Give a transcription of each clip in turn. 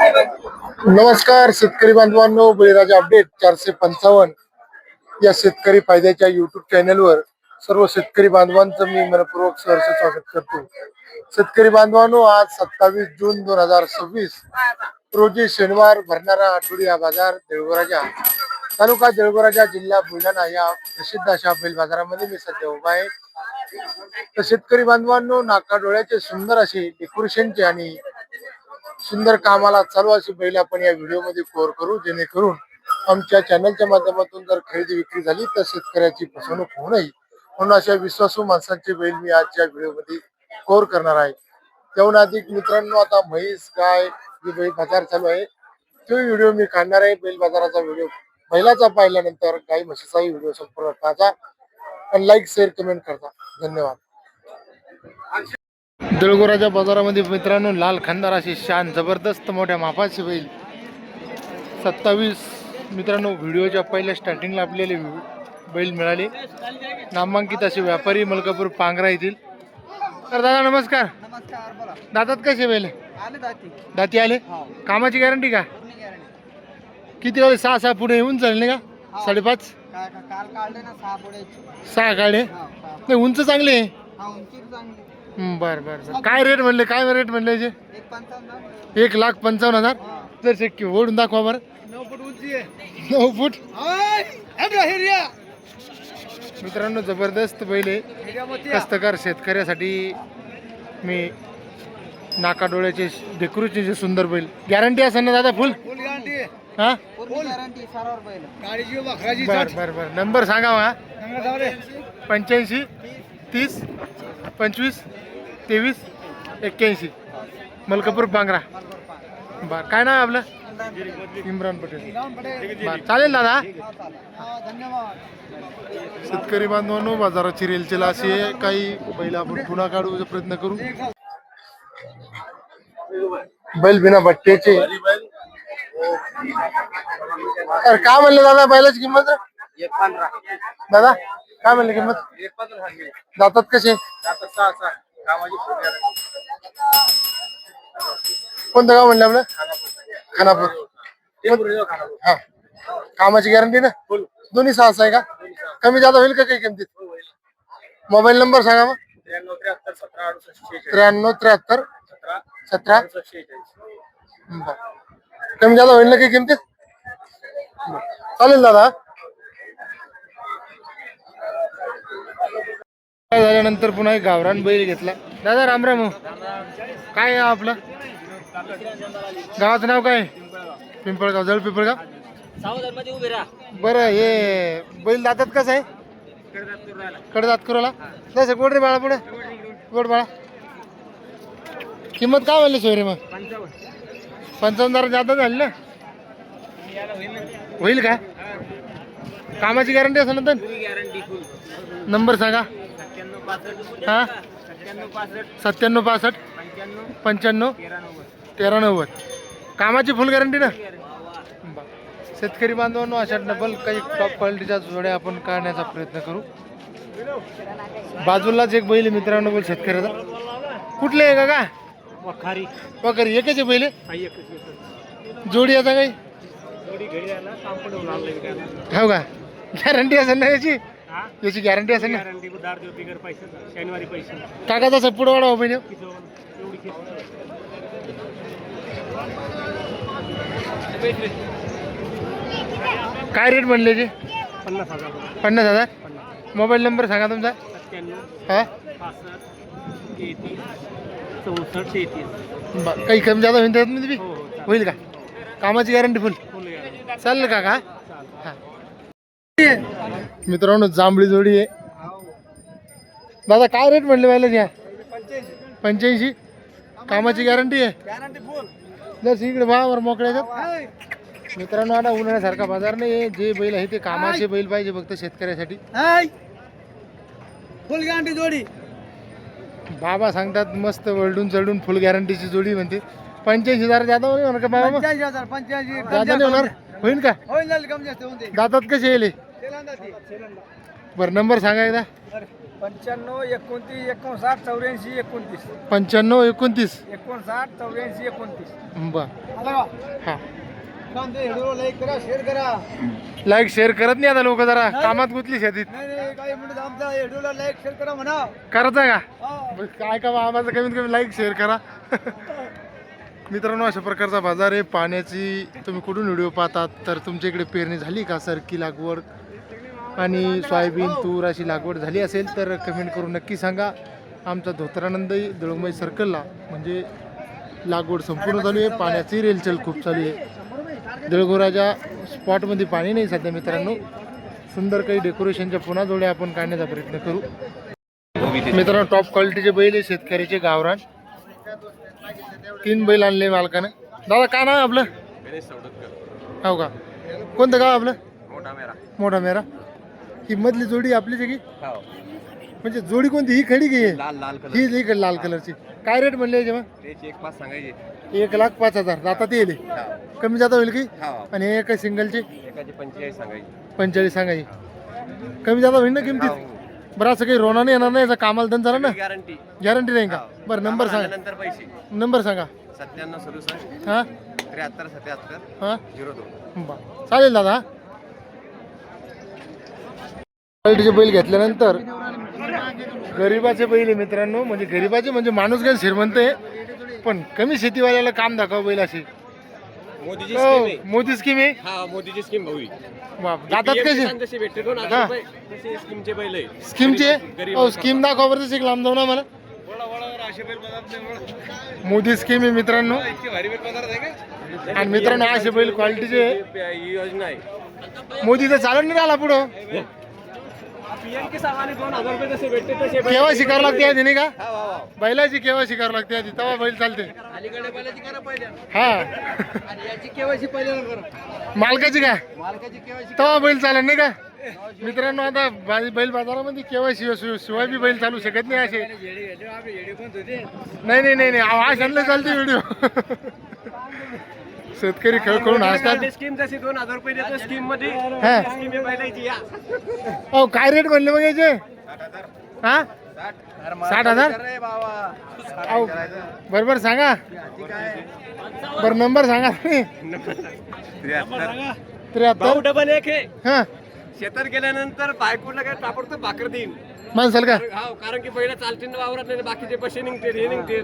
नमस्कार शेतकरी बांधवांनो, बळीराजा अपडेट 455 या शेतकरी फायद्याच्या युट्यूब चॅनलवर सर्व शेतकरी बांधवांचं मी मनपूर्वक सहर्ष स्वागत करतो। शेतकरी बांधवांनो, आज 27 जून 2026 रोजी शनिवार भरणारा आठवडी बाजार देऊळगाव तालुका देऊळगाव जिल्हा बुलढाणा या प्रसिद्ध अशा बैल बाजारामध्ये मी सध्या उभा आहे। तर शेतकरी बांधवांनो, नाका डोळ्याचे सुंदर असे डेकोरेशनचे आणि सुंदर कामाला चालू अशी बैल आपण या व्हिडिओ मध्ये कव्हर करू, जेणेकरून आमच्या चॅनलच्या माध्यमातून जर खरेदी विक्री झाली तर शेतकऱ्याची फसवणूक होऊ नये म्हणून अशा विश्वासू माणसांचे बैल मी आजच्या व्हिडिओ मध्ये कव्हर करणार आहे। त्याहून अधिक मित्रांनो, आता म्हैस गाय जे बैल बाजार चालू आहे तो व्हिडिओ मी काढणार आहे। बैल बाजाराचा व्हिडिओ बैलाचा पाहिल्यानंतर गाय म्हशीचाही व्हिडिओ संपूर्ण पाहता आणि लाईक शेअर कमेंट करता। धन्यवाद। देऊळगावच्या बाजारामध्ये मित्रांनो, लाल खंदार अशी शान जबरदस्त मोठ्या मापाची बैल 27 मित्रांनो व्हिडिओच्या पहिल्या स्टार्टिंगला आपल्याला बैल मिळाले। नामांकित असे व्यापारी मलकापूर पांगरा येथील। तर दादा नमस्कार। नमस्कार, बोला। दातात कसे बैल आले दाती आले? कामाची गॅरंटी का? किती वेळ? 6 पुढे येऊन चालले का? 5.5 काल काढले ना 6 पुढे 6 काढे नाही, उंच चांगले आहे। उंची चांगली। बर बर बर। काय रेट म्हणले? काय रेट म्हणले याचे? 1,55,000। जर शक्य ओढून दाखवा बरं। 9 फूट उंची आहे। 9 फूट मित्रांनो, जबरदस्त बैल आहे। कष्टकर शेतकऱ्यासाठी मी नाका डोळ्याचे डेकोरेशनचे सुंदर बैल। गॅरंटी असेल ना दादा? फुल गॅरंटी हा? गॅरंटी सर्वावर बैल। गाडीची बकराची। बर बर बर। नंबर सांगा मला। 85 30 25 23 81 मलकापूर पांगरा। बर, काय नाव आपलं? इम्रान पटेल। बर, चालेल दादा। धन्यवाद। शेतकरी बांधवांनो, बाजाराची रेलचेल अशी आहे, काही बैल आपण पुन्हा काढूचा प्रयत्न करू। बैल बिना बट्ट्याचे। अरे काय म्हणले दादा बैलाची किंमत? 1.15। दादा काय म्हणले किंमत? 1.15। दातात कसे? आता 6 कामाची कोणतं गाव म्हणलं आपलं? खानापूर। हा, कामाची गॅरंटी ना? दोन्ही 6 आहे का? कमी जादा होईल का काही किमतीत? मोबाईल नंबर सांगा मग। 93 73 17 कमी जादा होईल ना काही किमतीत? चालेल दादा। झाल्यानंतर पुन्हा एक गावरान बैल घेतला। दादा राम राम। काय आहे आपलं गावाचं नाव? काय? पिंपळगाव। जळ पिंपळगाव। बरं, हे बैल दातात कसं आहे? कडदात करूला जसं गोड रे बाळा, पुढे गोड बाळा। किंमत काय म्हणली सोयरे मग? 55,000 जादा झाली ना? होईल का? कामाची गॅरंटी असेल ना? नंबर सांगा। हा, 97 65 95 13 90। कामाची फुल गॅरंटी ना? शेतकरी बांधवांनो, अशा डबल काही टॉप क्वालिटीच्या जोड्या आपण काढण्याचा प्रयत्न करू। बाजूलाच एक बैल मित्रांनो, बोल शेतकऱ्याचा। कुठले आहे का? वखारी एकच आहे बैल? जोडी आता काही हो का? गॅरंटी असेल ना याची? याची गॅरंटी असेल ना? टाकाचा सपोर्ट वाढवा पहिले। काय रेट म्हणले जे? 50,000। मोबाईल नंबर सांगा तुमचा। 97 65 33 काही कमी जादा होईल त्यात? होईल का? कामाची गॅरंटी फुल? चालेल का? हा मित्रांनो, जांभळी जोडी आहे। दादा काय रेट म्हणले पाहिजे घ्या? 85। कामाची गॅरंटी आहे? जर इकडे भावावर मोकळ्या मित्रांनो, आता उन्हाळ्यासारखा बाजार नाही। जे बैल आहे ते कामाचे बैल पाहिजे फक्त शेतकऱ्यासाठी। फुल गॅरंटी जोडी। बाबा सांगतात मस्त वळडून चढून फुल गॅरंटीची जोडी म्हणते। 85,000 जादा होणार का बाबा? 85,000 जादा नाही होणार? होईल का? होईल कमी जास्त होऊन दे। दातात कसे येईल? बरं, नंबर सांगा एकदा। 95 29 59 84 29 95 29. 59 84 29. बर हा लाईक करा शेअर करा. लाईक शेअर करत नाही आता लोक जरा कामात गुंतली शेतीत. नाही काही म्हणत आमच्या व्हिडिओला लाईक शेअर करा म्हणा. करायचं का हा. बस काय का आम्हाला कमीत कमी लाईक शेअर करा. मित्रांनो अशा प्रकारचा बाजार आहे. पाण्याची तुम्ही कुठून व्हिडिओ पाहतात तर तुमच्या इकडे पेरणी झाली का सरकी लागवड आणि सोयाबीन तूर अशी लागवड झाली असेल तर कमेंट करून नक्की सांगा. आमचा धोत्रानंदही दळुंबाई सर्कलला म्हणजे लागवड संपूर्ण चालू आहे. पाण्याची रेलचल खूप चालू आहे. दळगोराच्या स्पॉटमध्ये पाणी नाही सध्या मित्रांनो. सुंदर काही डेकोरेशनच्या पुन्हा जोड्या आपण काढण्याचा प्रयत्न करू. मित्रांनो टॉप क्वालिटीचे बैल आहे शेतकऱ्याचे गावरान. 3 बैल आणले मालकानं. दादा काय नाव आहे आपलं? हो का कोणतं गाव आपलं? मोठा मेरा. ही मधली जोडी आपलीच आहे की म्हणजे जोडी कोणती ही खडी की ही इकडे लाल कलरची काय रेट म्हणले जेव्हा? 1,05,000 जातात येईल कमी जाता होईल की? आणि हे काय सिंगलची 45 सांगायची कमी जाता होईल ना किमतीत? बरं असं काही रोना नाही येणार नाही याचा कामाला दन झाला ना गॅरंटी नाही का? बरं नंबर सांगा. नंबर सांगा. 97 हां 73 77 हां 02. बरं चालेल दादा. क्वालिटीचे बैल घेतल्यानंतर गरिबाचे बैल आहे मित्रांनो. म्हणजे गरिबाचे म्हणजे माणूस काय श्रीमंत आहे पण कमी शेतीवाल्याला काम दाखवा बैल असे. मोदी स्कीम आहे. मोदीची स्कीम भाऊ जातात कसे जसे भेटते स्कीमचे बैल आहे. स्कीमचे हो स्कीम दाखवा बरं एक लांब जाऊ ना मला. मोदी स्कीम आहे मित्रांनो. आणि मित्रांनो असे बैल क्वालिटीचे योजना आहे. मोदीचं चालत नाही आला पुढं. केवायसी करावं लागते आधी नाही का? बैलाची केवायसी करावं लागते आधी तेव्हा बैल चालते. हा मालकाची का तेव्हा बैल चालेल नाही का? मित्रांनो आता बैल बाजारामध्ये केवायसी शिवाय बी बैल चालू शकत नाही असे. नाही नाही नाही नाही आशांना चालते व्हिडिओ. शेतकरी खेळ करून हसतात. स्कीम जशी 2000 रुपये देतो स्कीम मध्ये हा स्कीम बैलाची या. हो काय रेट म्हणले मग याचे? हा 60,000. अहो बरोबर सांगा. बरं नंबर सांगा. 73 डबल 1 आहे. हा शेतात गेल्यानंतर बायकोला काय ताबडतोब भाकर देईन माणसाल का? हा कारण की पहिला चालतील वावरात नाही बाकीचे पैसे निघते हे निघते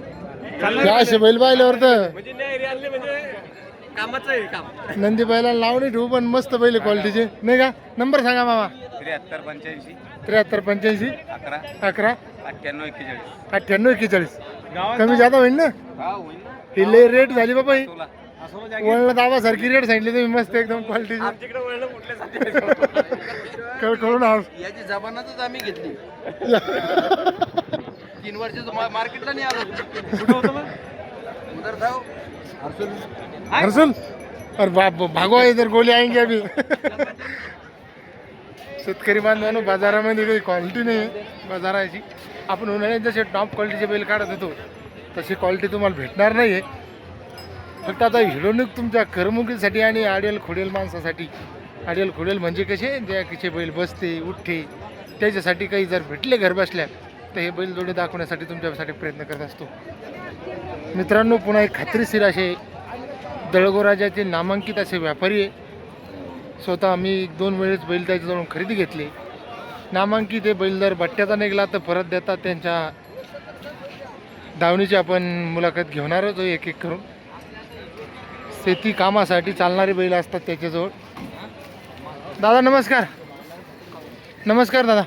असे बैल पाहिल्यावर तर म्हणजे नाही आणले म्हणजे कामाचं आहे काम. नंदी बैला लावणी ठेवू पण मस्त बैल क्वालिटीचे नाही का? नंबर सांगा मामा. 73 73 85 11 11 98 41. 98 41 कमी जादा होईल ना? ही लय रेट झाली बाबा. ही वळण दावा सारखी रेट सांगितली तुम्ही मस्त एकदम क्वालिटीची. आमच्याकडे वळण कुठल्यासाठी कळून आहोत. याची जबानातच आम्ही घेतली 3 वर्ष मार्केटला नाही आलो. कुठं होतं मग उधर जाऊ हर्षुल अरे बाप भागो इधर गोली आएंगे अभी. शेतकरी बांधवांनो बाजारामध्ये काही क्वालिटी नाही बाजाराची. आपण उन्हाळ्यात जसे टॉप क्वालिटीचे बैल काढत होतो तशी क्वालिटी तुम्हाला भेटणार नाही आहे. फक्त आता हिडोनिक तुमच्या करमुकीसाठी आणि आडेल खोडेल माणसासाठी. आडेल खोडेल म्हणजे कसे ज्या किचे बैल बसते उठते त्याच्यासाठी काही जर भेटले घर बसल्या तर हे बैल जोडे दाखवण्यासाठी तुमच्यासाठी प्रयत्न करत असतो. मित्रांनो पुन्हा एक खात्रीशीर असे दळगोराजाचे नामांकित असे व्यापारी आहे. स्वतः आम्ही 2 वेळेस बैल त्याच्याजवळून खरेदी घेतली. नामांकित हे बैल जर बट्ट्याचा निघाला तर परत देतात. त्यांच्या दावणीची आपण मुलाखत घेणारच एक एक करून. शेती कामासाठी चालणारे बैल असतात त्याच्याजवळ. दादा नमस्कार. नमस्कार दादा.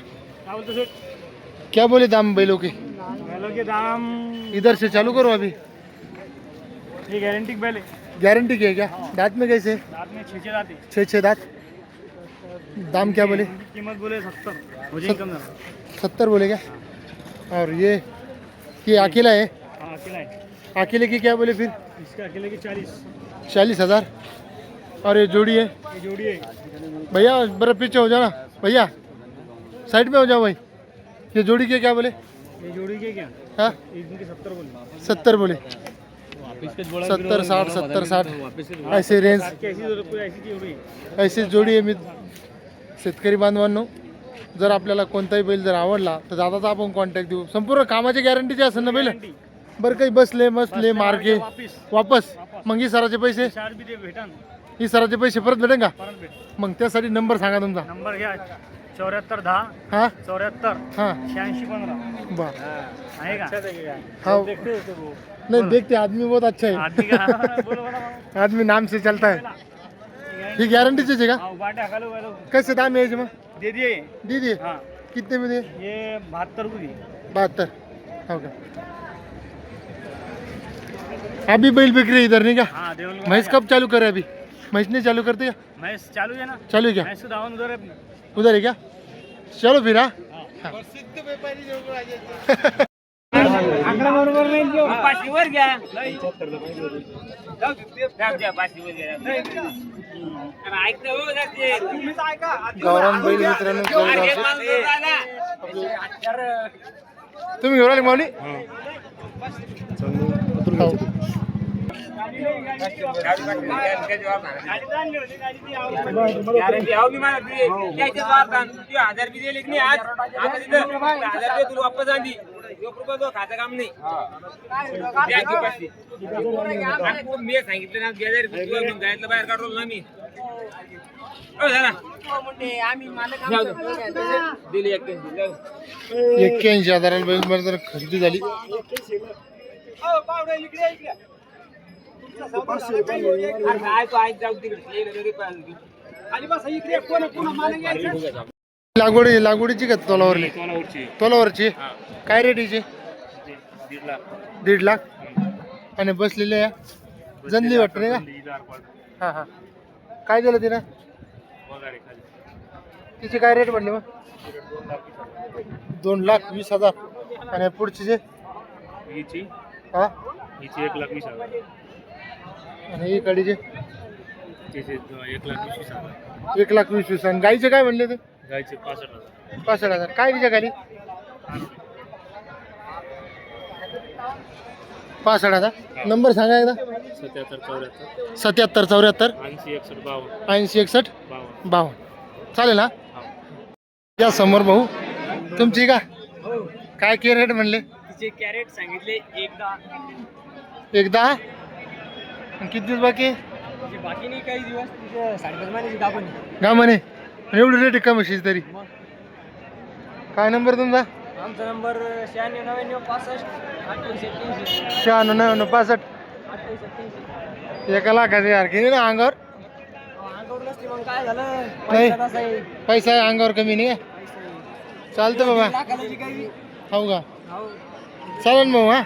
क्या बोले दाम बैलों के? बैलों के दाम इधर से चालू करो अभी. ये गारंटी बैल है. गारंटी की है क्या? दांत में कैसे? दांत में 6 दांत है. 6 दांत. दाम क्या बोले? कीमत बोले 70. मुझे कम ना 70 बोले क्या? और ये अकेला है? हाँ अकेला है. अकेले की क्या बोले फिर? इसका अकेले की 40,000. और ये जोड़ी है? ये जोड़ी है. भैया बड़ा पीछे हो जाना भैया साइड में हो जाओ भाई. ये जोड़ी के क्या बोले? ये जोड़ी के क्या? हाँ इनके 70 बोले. 70 बोले. 70 60 70 60 ऐसे रेंज ऐसी जोड़ी है. ऐसी जोडी आहे. मी शेतकरी बांधवांनो जर आपल्याला कोणताही बैल जर आवडला तर दादाचा आपण कॉन्टॅक्ट देऊ. संपूर्ण कामाची गॅरंटीची असेल ना बैल? बरं काही बसले मार्गे वापस मग ही सराचे पैसे ही सराचे पैसे परत भेटेन का? मग त्यासाठी नंबर सांगा तुमचा. नंबर घ्या 7410 हा 74 हा 8615 बर आहे का? हाँ देखते हो वो नहीं देखते आदमी बहुत अच्छा है. आदमी का बोलो बड़ा आदमी नाम से चलता है. ही गॅरंटीचीच आहे का? हाँ बाटे हकालो वालो कैसे दाम यायचे मग? दे दिए दीदी हाँ कितने में दिए? ये 72 को दी 72. हो का? अभी बैल बिक रही इधर नहीं क्या? हाँ देवल भैंस कब चालू करे? अभी भैंस नहीं चालू करते क्या? मैच चालू है ना चालू है क्या? मैच तो दावन उधर है उधर है क्या? चलो फिर हाँ. आंकड़ा बरोबर नाही देऊ पाचशेवर घ्या ऐकते हो जाते तुम्हीच ऐका गावरान बैल मित्रांनो जळगावचे. तुम्ही घेऊन आले माऊली? हो. हजार बी दिले नाही आज आता तिथं 1000 रुपये तुला वापस आणली 1 रुपया तो खातं काम नाही द्या की पाचशे. आणि मी सांगितलं ना 2000 तुला घेऊन जायचं बाहेर काढलो ना मी हो झाला जाऊ दे. दिली 81,000 बैल जर खरेदी झाली. लागवडीची का तोलावरली? तोलावरची काय रेट हिची? 1.5 लाख. आणि बसलेले आहे जनली वाटत नाही का? हा हा काय दिलं तिनं? तिचे काय रेट म्हटले मग? 2,20,000. आणि पुढची जे हा 1,20,000 आणि ही कडीचे 1,20,000 1,20,000. आणि गाईचे काय म्हणले ते? गायचे 65,000 65,000. काय तिच्या खाली? 65,000. नंबर सांगा एकदा. 77 74 77 74 80 61 52 80 61 52 52. चालेल ना? या समोर भाऊ तुमची का? काय के रेट म्हणले? तिचे कॅरेट सांगितले एकदा किती दिवस बाकी आहे? तिचे बाकी नाही काही दिवस तिचे 5.5 महिन्याची दाखवली गा म्हणे एवढी रेट आहे का म्हशीची तरी? काय नंबर तुमचा? आमचा नंबर 96 99 65 88 96 65 1 लाखाचे यार किती ना अंगावर? अंगावर नसते मग काय झालं नाही. पैसा तसा आहे पैसा आहे अंगावर कमी नाही आहे? चालतं बाबा. लाखाची काही हो का? हो चालेल भाऊ हा.